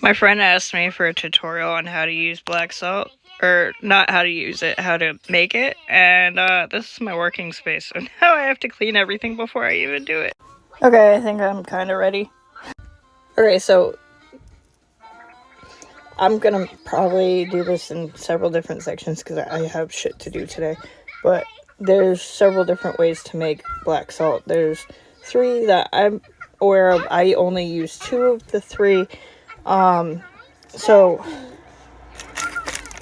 My friend asked me for a tutorial on how to use black salt, or not how to use it, how to make it, and this is my working space, so now I have to clean everything before I even do it. Okay, I think I'm kind of ready. Okay, so I'm gonna probably do this in several different sections because I have shit to do today, but there's several different ways to make black salt. There's 3 that I'm aware of. I only use 2 of the 3. So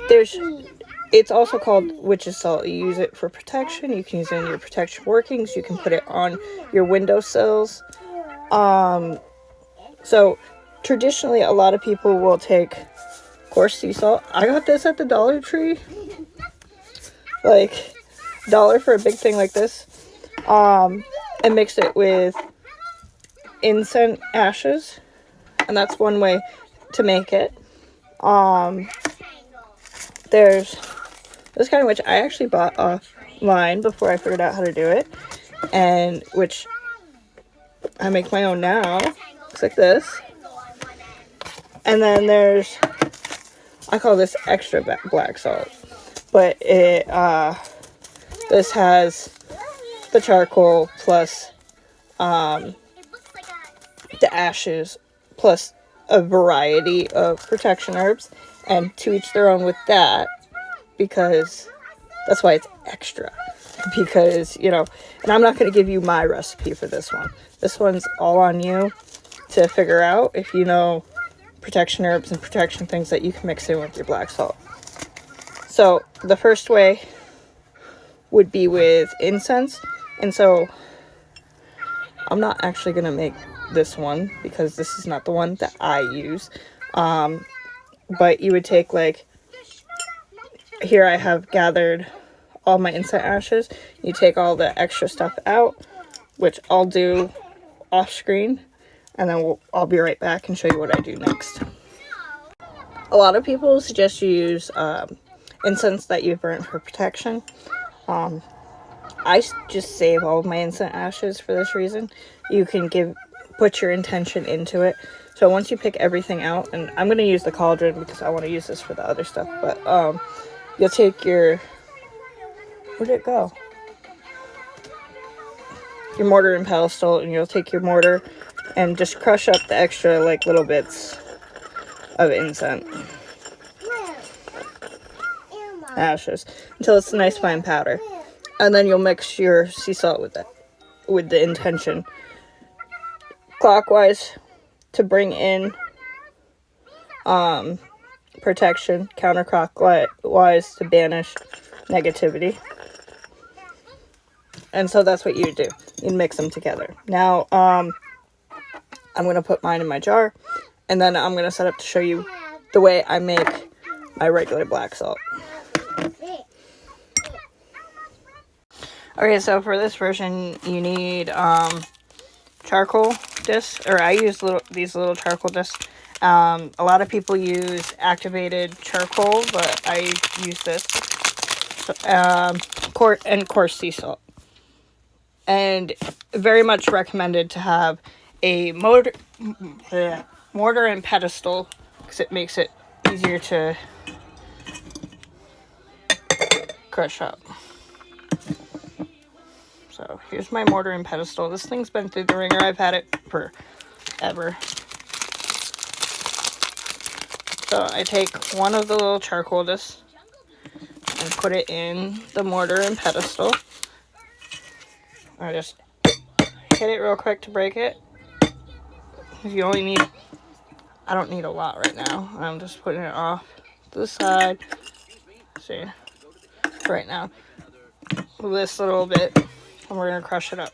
it's also called witch's salt. You use it for protection. You can use it in your protection workings. You can put it on your windowsills. So traditionally, a lot of people will take coarse sea salt. I got this at the Dollar Tree, like $1 for a big thing like this, and mix it with incense ashes, and that's one way to make it. There's this kind, which I actually bought offline before I figured out how to do it, and which I make my own now. Looks like this. And then there's, I call this extra black salt, but this has the charcoal plus the ashes plus a variety of protection herbs, and to each their own with that, because that's why it's extra, because, you know, and I'm not going to give you my recipe for this one. This one's all on you to figure out if you know protection herbs and protection things that you can mix in with your black salt. So the first way would be with incense, and so I'm not actually going to make this one because this is not the one that I use. But you would take, like, here I have gathered all my incense ashes. You take all the extra stuff out, which I'll do off screen, and then I'll be right back and show you what I do next. A lot of people suggest you use incense that you've burnt for protection. I just save all of my incense ashes for this reason. You can put your intention into it. So once you pick everything out, and I'm going to use the cauldron because I want to use this for the other stuff, but you'll take your, where'd it go? Your mortar and pestle, and you'll take your mortar and just crush up the extra, like, little bits of incense ashes until it's a nice fine powder. And then you'll mix your sea salt with that, with the intention clockwise to bring in protection, counterclockwise to banish negativity. And so that's what you do. You mix them together. Now, I'm going to put mine in my jar, and then I'm going to set up to show you the way I make my regular black salt. Okay, so for this version, you need charcoal discs, or I use these little charcoal discs. A lot of people use activated charcoal, but I use this. So, coarse sea salt. And very much recommended to have a mortar and pestle, because it makes it easier to crush up. So here's my mortar and pestle. This thing's been through the ringer. I've had it forever. So I take one of the little charcoal discs and put it in the mortar and pestle. I just hit it real quick to break it. You only need, I don't need a lot right now. I'm just putting it off to the side. See, right now, this little bit, and we're gonna crush it up.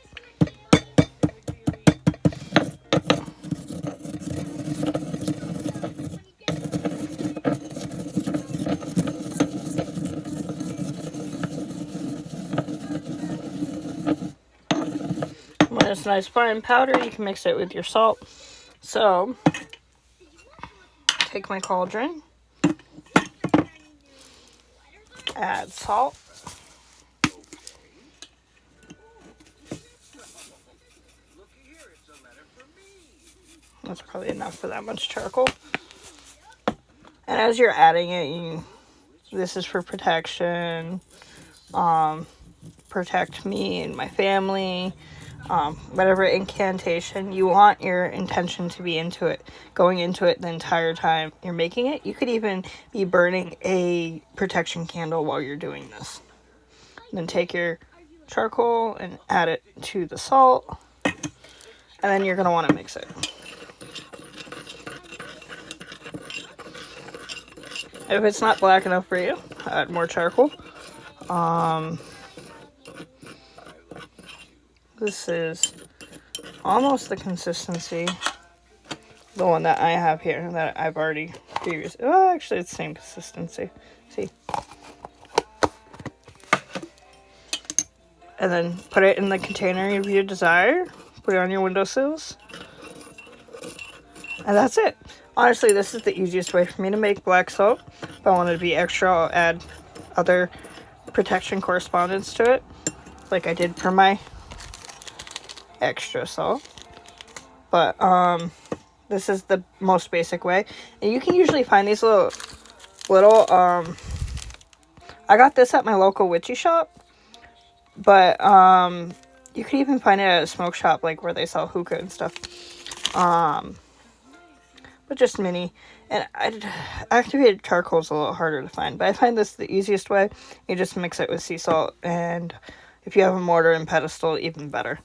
When it's nice fine powder, you can mix it with your salt. So, take my cauldron, add salt, that's probably enough for that much charcoal. And as you're adding it, this is for protection, protect me and my family, whatever incantation you want your intention to be into it, going into it the entire time you're making it. You could even be burning a protection candle while you're doing this. And then take your charcoal and add it to the salt, and then you're going to want to mix it. If it's not black enough for you, add more charcoal. This is almost the consistency, the one that I have here that I've already previously. Oh, actually, it's the same consistency. See? And then put it in the container of your desire. Put it on your windowsills. And that's it. Honestly, this is the easiest way for me to make black soap. If I wanted to be extra, I'll add other protection correspondence to it, like I did for my extra soap. But this is the most basic way. And you can usually find these little I got this at my local witchy shop. But you can even find it at a smoke shop, like where they sell hookah and stuff. But just mini. And activated charcoal is a little harder to find, but I find this the easiest way. You just mix it with sea salt, and if you have a mortar and pestle, even better.